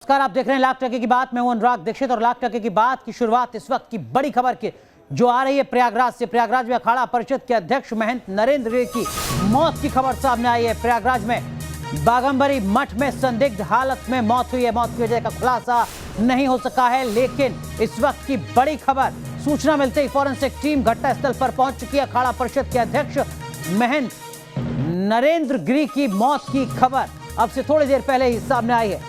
नमस्कार, आप देख रहे हैं लाख टके की बात। मैं हूं अनुराग दीक्षित और लाख टके की बात की शुरुआत इस वक्त की बड़ी खबर की जो आ रही है प्रयागराज से। प्रयागराज में अखाड़ा परिषद के अध्यक्ष महंत नरेंद्र गिरी की मौत की खबर सामने आई है। प्रयागराज में बाघंबरी मठ में संदिग्ध हालत में मौत हुई है। मौत की वजह का खुलासा नहीं हो सका है, लेकिन इस वक्त की बड़ी खबर, सूचना मिलते ही फॉरेंसिक टीम घटनास्थल पर पहुंच चुकी है। अखाड़ा परिषद के अध्यक्ष महंत नरेंद्र गिरी की मौत की खबर अब से थोड़ी देर पहले ही सामने आई है।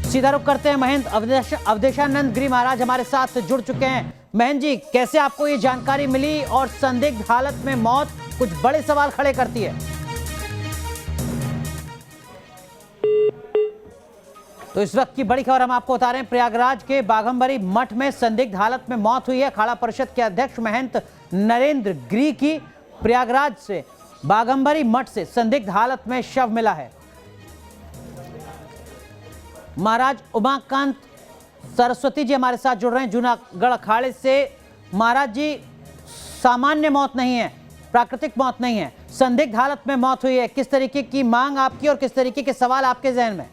सीधा रुख करते हैं, महंत अवधेशानंद गिरी महाराज हमारे साथ जुड़ चुके हैं। महंत जी, कैसे आपको ये जानकारी मिली और संदिग्ध हालत में मौत कुछ बड़े सवाल खड़े करती है। तो इस वक्त की बड़ी खबर हम आपको बता रहे हैं। प्रयागराज के बाघंबरी मठ में संदिग्ध हालत में मौत हुई है। अखाड़ा परिषद के अध्यक्ष महंत नरेंद्र गिरी की प्रयागराज से बाघंबरी मठ से संदिग्ध हालत में शव मिला है। महाराज उमाकांत सरस्वती जी हमारे साथ जुड़ रहे हैं जूनागढ़ अखाड़े से। महाराज जी, सामान्य मौत नहीं है, प्राकृतिक मौत नहीं है, संदिग्ध हालत में मौत हुई है। किस तरीके की मांग आपकी और किस तरीके के सवाल आपके जहन में?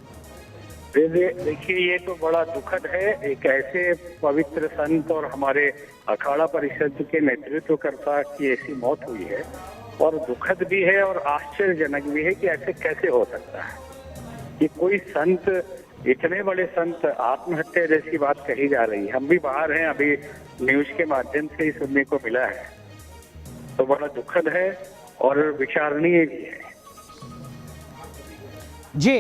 देखिए, ये तो बड़ा दुखद है। एक ऐसे पवित्र संत और हमारे अखाड़ा परिषद के नेतृत्वकर्ता की ऐसी मौत हुई है, और दुखद भी है और आश्चर्यजनक भी है कि ऐसे कैसे हो सकता है कि कोई संत, इतने बड़े संत, आत्महत्या जैसी बात कही जा रही है। हम भी बाहर हैं, अभी न्यूज के माध्यम से ही सुनने को मिला है, तो बड़ा दुखद है और विचारणीय भी है। जी,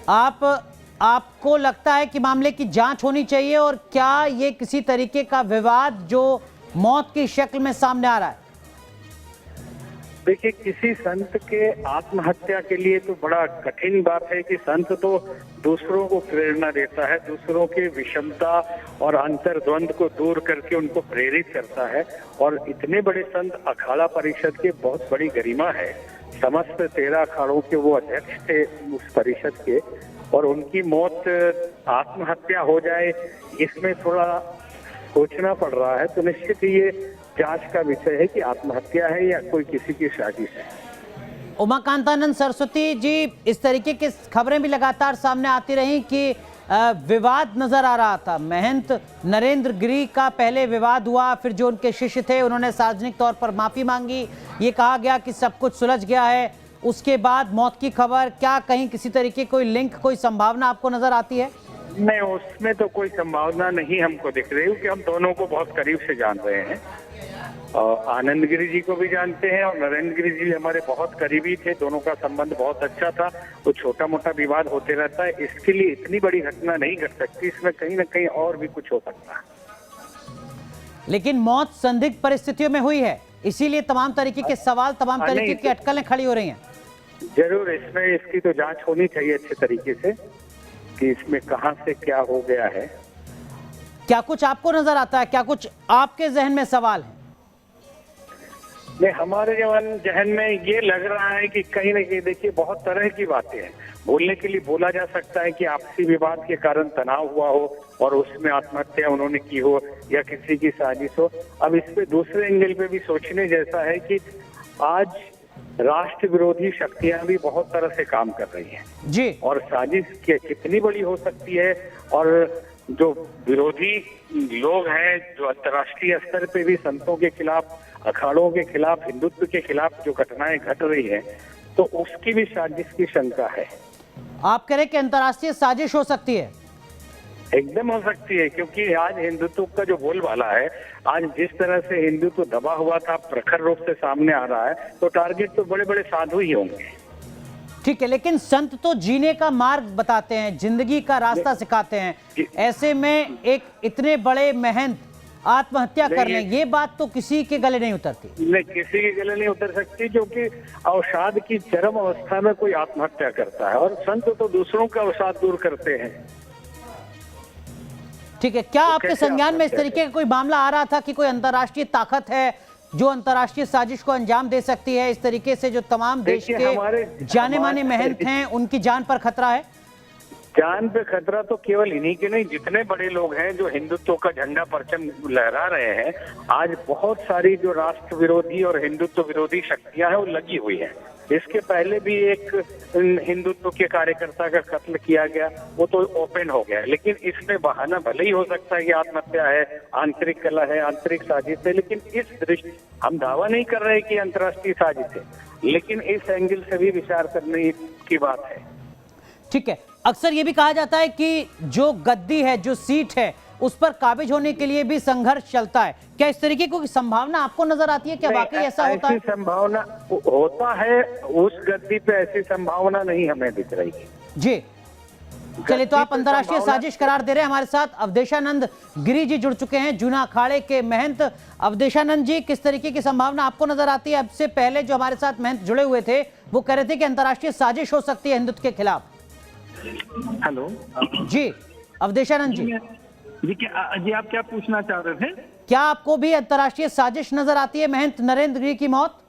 आपको लगता है कि मामले की जांच होनी चाहिए, और क्या ये किसी तरीके का विवाद जो मौत की शक्ल में सामने आ रहा है? देखिए, किसी संत के आत्महत्या के लिए तो बड़ा कठिन बात है कि संत तो दूसरों को प्रेरणा देता है, दूसरों के विषमता और अंतर्द्वंद को दूर करके उनको प्रेरित करता है। और इतने बड़े संत, अखाड़ा परिषद के बहुत बड़ी गरिमा है, समस्त 13 अखाड़ों के वो अध्यक्ष थे उस परिषद के, और उनकी मौत आत्महत्या हो जाए, इसमें थोड़ा सोचना पड़ रहा है। तो निश्चित ही ये जांच का विषय है कि आत्महत्या है या कोई किसी की साजिश है। उमाकांतानंद सरस्वती जी, इस तरीके की खबरें भी लगातार सामने आती रही कि विवाद नजर आ रहा था। महंत नरेंद्र गिरी का पहले विवाद हुआ, फिर जो उनके शिष्य थे उन्होंने सार्वजनिक तौर पर माफी मांगी, ये कहा गया कि सब कुछ सुलझ गया है। उसके बाद मौत की खबर, क्या कहीं किसी तरीके कोई लिंक, कोई संभावना आपको नजर आती है? नहीं, उसमें तो कोई संभावना नहीं हमको दिख रही, क्योंकि हम दोनों को बहुत करीब से जान रहे हैं। आनंद गिरी जी को भी जानते हैं और नरेंद्र गिरी जी हमारे बहुत करीबी थे, दोनों का संबंध बहुत अच्छा था। तो छोटा मोटा विवाद होते रहता है, इसके लिए इतनी बड़ी घटना नहीं घट सकती, इसमें कहीं ना कहीं और भी कुछ हो सकता है। लेकिन मौत संदिग्ध परिस्थितियों में हुई है, इसीलिए तमाम तरीके के सवाल, तमाम तरीके की अटकलें खड़ी हो रही हैं। जरूर, इसमें इसकी तो जांच होनी चाहिए अच्छे तरीके से कि इसमें कहां से क्या हो गया है। क्या कुछ आपको नजर आता है, क्या कुछ आपके जहन में सवाल है? नहीं, हमारे जहन में ये लग रहा है कि कहीं ना कहीं, देखिए, बहुत तरह की बातें हैं। बोलने के लिए बोला जा सकता है कि आपसी विवाद के कारण तनाव हुआ हो और उसमें आत्महत्या उन्होंने की हो, या किसी की साजिश हो। अब इस पे दूसरे एंगल पे भी सोचने जैसा है कि आज राष्ट्र विरोधी शक्तियां भी बहुत तरह से काम कर रही हैं जी, और साजिश कितनी बड़ी हो सकती है। और जो विरोधी लोग हैं, जो अंतर्राष्ट्रीय स्तर पे भी संतों के खिलाफ, अखाड़ों के खिलाफ, हिंदुत्व के खिलाफ जो घटनाएं घट रही हैं, तो उसकी भी साजिश की शंका है। आप कह रहे हैं कि अंतर्राष्ट्रीय साजिश हो सकती है? एकदम हो सकती है, क्योंकि आज हिंदुत्व का जो बोलबाला है, आज जिस तरह से हिंदुत्व दबा हुआ था, प्रखर रूप से सामने आ रहा है, तो टारगेट तो बड़े बड़े साधु ही होंगे। ठीक है, लेकिन संत तो जीने का मार्ग बताते हैं, जिंदगी का रास्ता सिखाते हैं। ऐसे में एक इतने बड़े महंत आत्महत्या कर लें, ये बात तो किसी के गले नहीं उतरती। नहीं, किसी के गले नहीं उतर सकती, क्योंकि अवसाद की चरम अवस्था में कोई आत्महत्या करता है, और संत तो दूसरों का अवसाद दूर करते हैं। ठीक है, क्या आपके संज्ञान में इस तरीके का कोई मामला आ रहा था कि कोई अंतर्राष्ट्रीय ताकत है जो अंतर्राष्ट्रीय साजिश को अंजाम दे सकती है, इस तरीके से जो तमाम देश के जाने माने महंत हैं उनकी जान पर खतरा है? जान पे खतरा तो केवल इन्हीं के नहीं, जितने बड़े लोग हैं जो हिंदुत्व का झंडा परचम लहरा रहे हैं, आज बहुत सारी जो राष्ट्र विरोधी और हिंदुत्व विरोधी शक्तियां हैं वो लगी हुई हैं। इसके पहले भी एक हिंदुत्व के कार्यकर्ता का कत्ल किया गया, वो तो ओपन हो गया। लेकिन इसमें बहाना भले ही हो सकता है कि आत्महत्या है, आंतरिक कलह है, आंतरिक साजिश है, लेकिन इस दृष्टि हम दावा नहीं कर रहे कि अंतर्राष्ट्रीय साजिश है, लेकिन इस एंगल से भी विचार करने की बात है। ठीक है, अक्सर ये भी कहा जाता है कि जो गद्दी है, जो सीट है, उस पर काबिज होने के लिए भी संघर्ष चलता है। क्या इस तरीके की संभावना आपको नजर आती है? क्या वाकई ऐसा होता है? ऐसी संभावना होता है, उस गद्दी पे ऐसी संभावना नहीं हमें दिख रही है जी। चलिए, तो आप अंतर्राष्ट्रीय साजिश करार दे रहे हैं। हमारे साथ अवधेशानंद गिरी जी जुड़ चुके हैं, जूना अखाड़े के महंत। अवधेशानंद जी, किस तरीके की संभावना आपको नजर आती है? अब से पहले जो हमारे साथ महंत जुड़े हुए थे वो कह रहे थे कि अंतर्राष्ट्रीय साजिश हो सकती है हिंदुत्व के खिलाफ। हेलो जी अवधेशानंद जी, जी आप क्या पूछना चाह रहे थे? क्या आपको भी अंतर्राष्ट्रीय साजिश नजर आती है महंत नरेंद्र गिरी की मौत?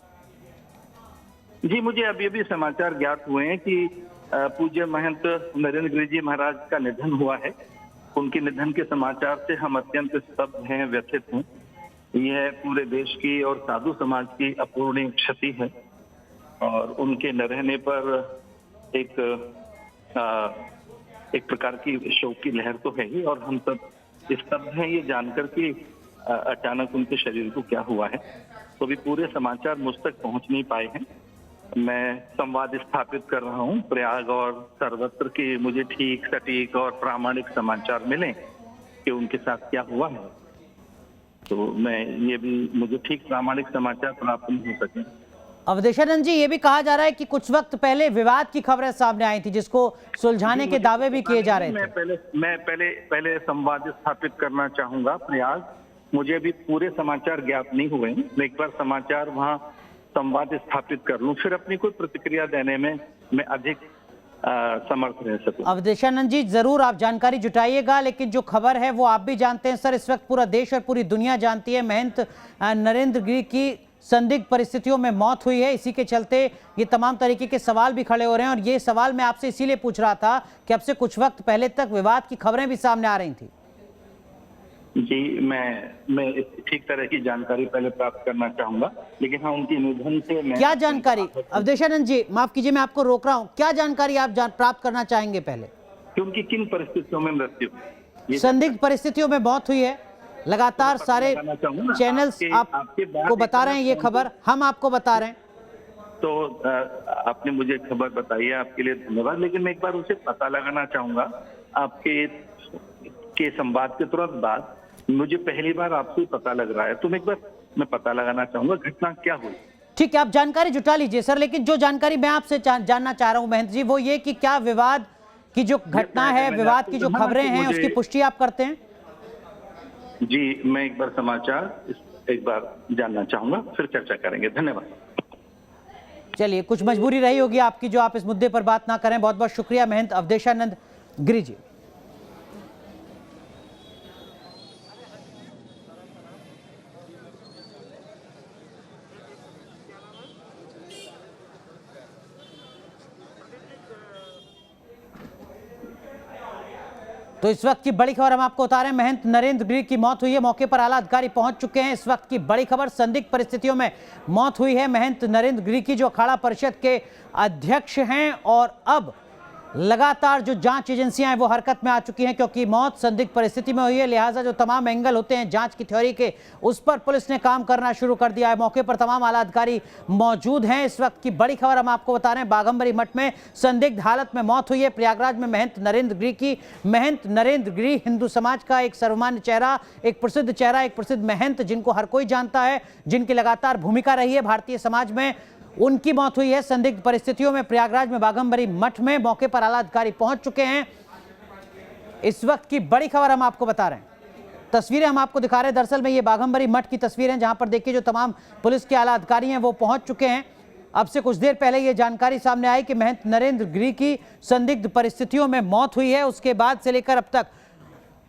जी, मुझे अभी अभी समाचार ज्ञात हुए हैं कि पूज्य महंत नरेंद्र गिरी जी महाराज का निधन हुआ है। उनके निधन के समाचार से हम अत्यंत स्तब्ध हैं, व्यथित हैं। यह पूरे देश की और साधु समाज की अपूरणीय क्षति है और उनके न रहने पर एक प्रकार की शोक की लहर तो है ही, और हम सब स्तब्ध हैं ये जानकर कि अचानक उनके शरीर को क्या हुआ है। तो भी पूरे समाचार मुझ तक पहुंच नहीं पाए हैं। मैं संवाद स्थापित कर रहा हूं प्रयाग और सर्वत्र की मुझे ठीक, सटीक और प्रामाणिक समाचार मिले कि उनके साथ क्या हुआ है। तो मुझे ठीक प्रामाणिक समाचार प्राप्त नहीं हो सके। अवधेशानंद जी, ये भी कहा जा रहा है कि कुछ वक्त पहले विवाद की खबरें सामने आई थी जिसको सुलझाने के दावे भी किए जा रहे थे। मैं पहले संवाद स्थापित करना चाहूंगा प्रयाग। मुझे अभी पूरे समाचार ज्ञात नहीं हुए, मैं एक बार समाचार वहां संवाद स्थापित कर लूं, फिर अपनी कोई प्रतिक्रिया देने में मैं अधिक समर्थ रह सकूं। अवधेशानंद जी, जरूर आप जानकारी जुटाइएगा, लेकिन जो खबर है वो आप भी जानते हैं सर, इस वक्त पूरा देश और पूरी दुनिया जानती है महंत नरेंद्र गिरी की संदिग्ध परिस्थितियों में मौत हुई है। इसी के चलते ये तमाम तरीके के सवाल भी खड़े हो रहे हैं, और ये सवाल मैं आपसे इसीलिए पूछ रहा था कि अब से कुछ वक्त पहले तक विवाद की खबरें भी सामने आ रही थी। जी, मैं ठीक तरह की जानकारी पहले प्राप्त करना चाहूंगा, लेकिन हाँ, उनके निधन से मैं क्या जानकारी? अवधेशानंद जी माफ कीजिए, मैं आपको रोक रहा हूँ, क्या जानकारी आप प्राप्त करना चाहेंगे पहले? कि उनकी किन परिस्थितियों में मृत्यु हुई? संदिग्ध परिस्थितियों में मौत हुई है। लगातार सारे चैनल्स आपको बता रहे हैं ये खबर, हम आपको बता रहे हैं। तो आपने मुझे खबर बताई है, आपके लिए धन्यवाद। लेकिन मैं एक बार उसे पता लगाना चाहूंगा। आपके संवाद के तुरंत बाद मुझे पहली बार आपसे पता लग रहा है, तो मैं पता लगाना चाहूंगा घटना क्या हुई। ठीक है, आप जानकारी जुटा लीजिए सर, लेकिन जो जानकारी मैं आपसे जानना चाह रहा हूं महंत जी, वो ये कि क्या विवाद की जो घटना है, विवाद की जो खबरें हैं, उसकी पुष्टि आप करते हैं? जी, मैं एक बार समाचार एक बार जानना चाहूंगा, फिर चर्चा करेंगे। धन्यवाद। चलिए, कुछ मजबूरी रही होगी आपकी जो आप इस मुद्दे पर बात ना करें। बहुत बहुत शुक्रिया महंत अवधेशानंद गिरी जी। तो इस वक्त की बड़ी खबर हम आपको बता रहे हैं, महंत नरेंद्र गिरी की मौत हुई है। मौके पर आला अधिकारी पहुंच चुके हैं। इस वक्त की बड़ी खबर, संदिग्ध परिस्थितियों में मौत हुई है महंत नरेंद्र गिरी की, जो अखाड़ा परिषद के अध्यक्ष हैं। और अब लगातार जो जांच एजेंसियां हैं वो हरकत में आ चुकी हैं, क्योंकि मौत संदिग्ध परिस्थिति में हुई है। लिहाजा जो तमाम एंगल होते हैं जांच की थ्योरी के, उस पर पुलिस ने काम करना शुरू कर दिया है। मौके पर तमाम आला अधिकारी मौजूद हैं। इस वक्त की बड़ी खबर हम आपको बता रहे हैं, बाघंबरी मठ में संदिग्ध हालत में मौत हुई है प्रयागराज में महंत नरेंद्र गिरी की। महंत नरेंद्र गिरी हिंदू समाज का एक सर्वमान्य चेहरा, एक प्रसिद्ध महंत जिनको हर कोई जानता है, जिनकी लगातार भूमिका रही है भारतीय समाज में, उनकी मौत हुई है संदिग्ध परिस्थितियों में प्रयागराज में बाघंबरी मठ में। मौके पर आला अधिकारी पहुंच चुके हैं। इस वक्त की बड़ी खबर हम आपको बता रहे हैं, तस्वीरें हम आपको दिखा रहे हैं। दरअसल में ये बाघंबरी मठ की तस्वीरें, जहां पर देखिए जो तमाम पुलिस के आला अधिकारी हैं वो पहुंच चुके हैं। अब से कुछ देर पहले ये जानकारी सामने आई कि महंत नरेंद्र गिरी की संदिग्ध परिस्थितियों में मौत हुई है। उसके बाद से लेकर अब तक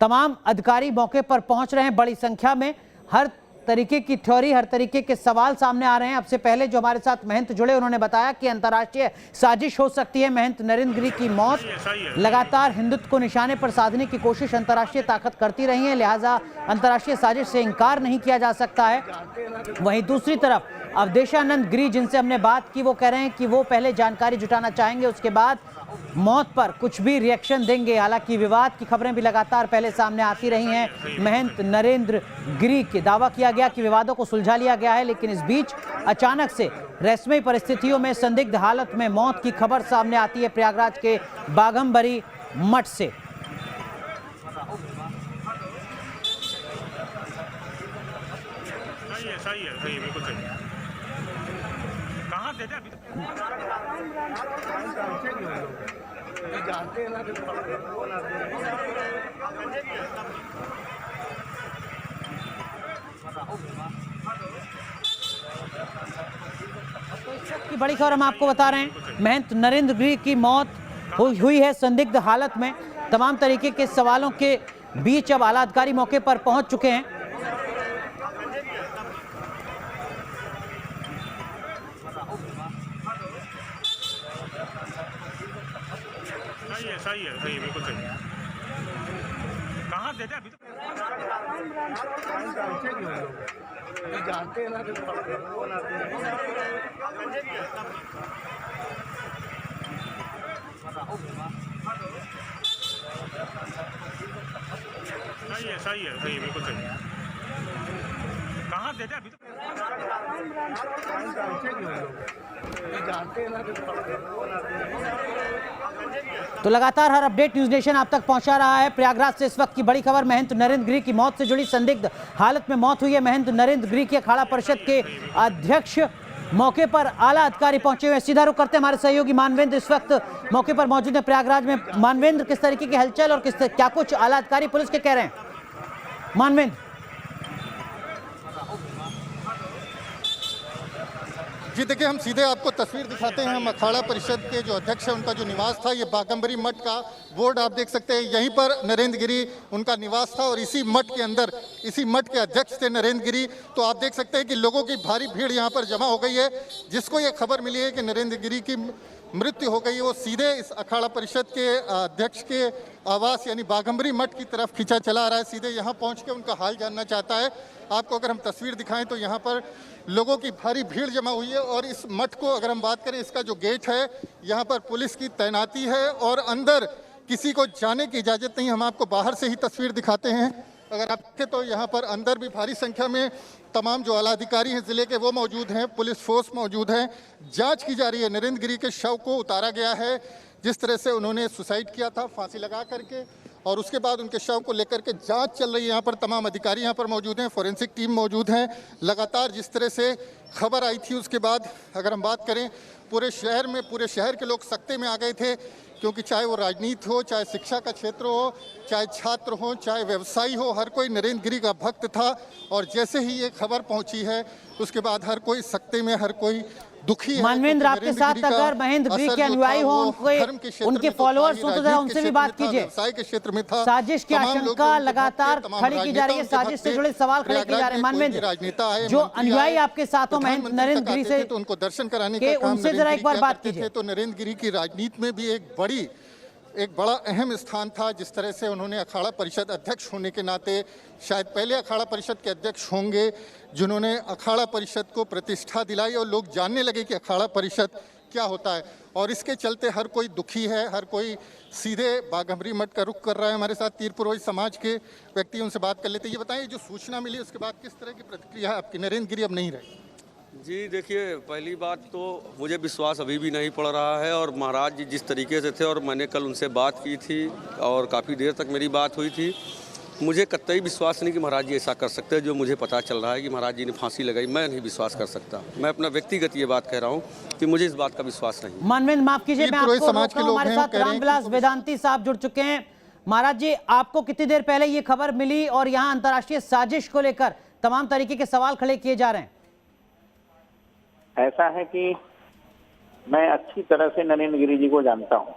तमाम अधिकारी मौके पर पहुंच रहे हैं बड़ी संख्या में। हर तरीके की थ्योरी, हर तरीके के सवाल सामने आ रहे हैं। अब से पहले जो हमारे साथ महंत जुड़े, उन्होंने बताया कि अंतर्राष्ट्रीय साजिश हो सकती है। महंत नरेंद्र गिरी की मौत लगातार हिंदुत्व को निशाने पर साधने की कोशिश अंतर्राष्ट्रीय ताकत करती रही है, लिहाजा अंतर्राष्ट्रीय साजिश से इंकार नहीं किया जा सकता है। वहीं दूसरी तरफ अवधेशानंद गिरी, जिनसे हमने बात की, वो कह रहे हैं कि वो पहले जानकारी जुटाना चाहेंगे, उसके बाद मौत पर कुछ भी रिएक्शन देंगे। हालांकि विवाद की खबरें भी लगातार पहले सामने आती रही हैं। महंत नरेंद्र गिरी के दावा किया गया कि विवादों को सुलझा लिया गया है, लेकिन इस बीच अचानक से रहस्यमयी परिस्थितियों में संदिग्ध हालत में मौत की खबर सामने आती है प्रयागराज के बाघंबरी मठ से। सही है, बिल्कुल सही है। कहाँ से अभी जानते हैं ना की बड़ी खबर हम आपको बता रहे हैं। महंत नरेंद्र गिरी की मौत हुई है संदिग्ध हालत में। तमाम तरीके के सवालों के बीच अब आला अधिकारी मौके पर पहुंच चुके हैं। सही है, बिल्कुल सही है। कहाँ से अभी जानते हैं ना सही है, बिल्कुल सही है। कहाँ से अभी जानते हैं ना। तो लगातार हर अपडेट न्यूज नेशन आप तक पहुंचा रहा है। प्रयागराज से इस वक्त की बड़ी खबर, महंत नरेंद्र गिरी की मौत से जुड़ी संदिग्ध हालत में मौत हुई है। महंत नरेंद्र गिरी की अखाड़ा परिषद के अध्यक्ष मौके पर आला अधिकारी पहुंचे हुए। सीधा रुख करते हैं, हमारे सहयोगी मानवेंद्र इस वक्त मौके पर मौजूद है प्रयागराज में। मानवेंद्र, किस तरीके की हलचल और क्या कुछ आला अधिकारी पुलिस के कह रहे हैं? मानवेंद्र जी देखिए, हम सीधे आपको तस्वीर दिखाते हैं। हम अखाड़ा परिषद के जो अध्यक्ष है, उनका जो निवास था, ये बाघंबरी मठ का बोर्ड आप देख सकते हैं। यहीं पर नरेंद्र गिरी उनका निवास था और इसी मठ के अंदर, इसी मठ के अध्यक्ष थे नरेंद्र गिरी। तो आप देख सकते हैं कि लोगों की भारी भीड़ यहाँ पर जमा हो गई है। जिसको ये खबर मिली है कि नरेंद्र गिरी की मृत्यु हो गई, वो सीधे इस अखाड़ा परिषद के अध्यक्ष के आवास यानी बाघंबरी मठ की तरफ खींचा चला आ रहा है। सीधे यहाँ पहुँच के उनका हाल जानना चाहता है। आपको अगर हम तस्वीर दिखाएं तो यहाँ पर लोगों की भारी भीड़ जमा हुई है और इस मठ को अगर हम बात करें, इसका जो गेट है, यहाँ पर पुलिस की तैनाती है और अंदर किसी को जाने की इजाज़त नहीं। हम आपको बाहर से ही तस्वीर दिखाते हैं। अगर आप देखें तो यहाँ पर अंदर भी भारी संख्या में तमाम जो आला अधिकारी हैं ज़िले के, वो मौजूद हैं, पुलिस फोर्स मौजूद है। जांच की जा रही है। नरेंद्र गिरी के शव को उतारा गया है, जिस तरह से उन्होंने सुसाइड किया था फांसी लगा करके, और उसके बाद उनके शव को लेकर के जांच चल रही है। यहाँ पर तमाम अधिकारी यहाँ पर मौजूद हैं, फॉरेंसिक टीम मौजूद हैं। लगातार जिस तरह से खबर आई थी, उसके बाद अगर हम बात करें, पूरे शहर के लोग सकते में आ गए थे, क्योंकि चाहे वो राजनीति हो, चाहे शिक्षा का क्षेत्र हो, चाहे छात्र हो, चाहे व्यवसायी हो, हर कोई नरेंद्र गिरी का भक्त था। और जैसे ही ये खबर पहुंची है, उसके बाद हर कोई सकते में, हर कोई दुखी है। मानवेंद्र, आपके साथ अगर महेंद्र गिरी के अनुयायी हो, उनके फॉलोअर्स हो, तो जरा उनसे भी बात कीजिए। व्यवसाय के क्षेत्र में था, साजिश की आशंका लगातार खड़ी की जा रही है, साजिश से जुड़े सवाल खड़े किए जा रहे हैं। मानवेंद्र, जो अनुयायी आपके साथ हो महेंद्र नरेंद्र गिरी से, तो उनको दर्शन कराने का काम उनसे जरा एक बार बात कीजिए। तो नरेंद्र गिरी की राजनीति में भी एक बड़ा अहम स्थान था। जिस तरह से उन्होंने अखाड़ा परिषद अध्यक्ष होने के नाते, शायद पहले अखाड़ा परिषद के अध्यक्ष होंगे जिन्होंने अखाड़ा परिषद को प्रतिष्ठा दिलाई और लोग जानने लगे कि अखाड़ा परिषद क्या होता है। और इसके चलते हर कोई दुखी है, हर कोई सीधे बाघंबरी मठ का रुख कर रहा है। हमारे साथ तीर पुरोहित समाज के व्यक्ति, उनसे बात कर लेते हैं। ये बताइए, जो सूचना मिली उसके बाद किस तरह की प्रतिक्रिया है आपकी? नरेंद्र गिरी अब नहीं रहे। जी देखिए, पहली बात तो मुझे विश्वास अभी भी नहीं पड़ रहा है। और महाराज जी जिस तरीके से थे, और मैंने कल उनसे बात की थी और काफ़ी देर तक मेरी बात हुई थी, मुझे कतई विश्वास नहीं कि महाराज जी ऐसा कर सकते हैं। जो मुझे पता चल रहा है कि महाराज जी ने फांसी लगाई, मैं नहीं विश्वास कर सकता। मैं अपना व्यक्तिगत ये बात कह रहा हूँ कि मुझे इस बात का विश्वास नहीं। मानवेंद्र, माफ कीजिए, मैं आपको रोक रहा हूं। हमारे साथ रामविलास वेदांती साहब जुड़ चुके हैं। महाराज जी, आपको कितनी देर पहले ये खबर मिली और यहाँ अंतर्राष्ट्रीय साजिश को लेकर तमाम तरीके के सवाल खड़े किए जा रहे हैं? ऐसा है कि मैं अच्छी तरह से नरेंद्र गिरी जी को जानता हूं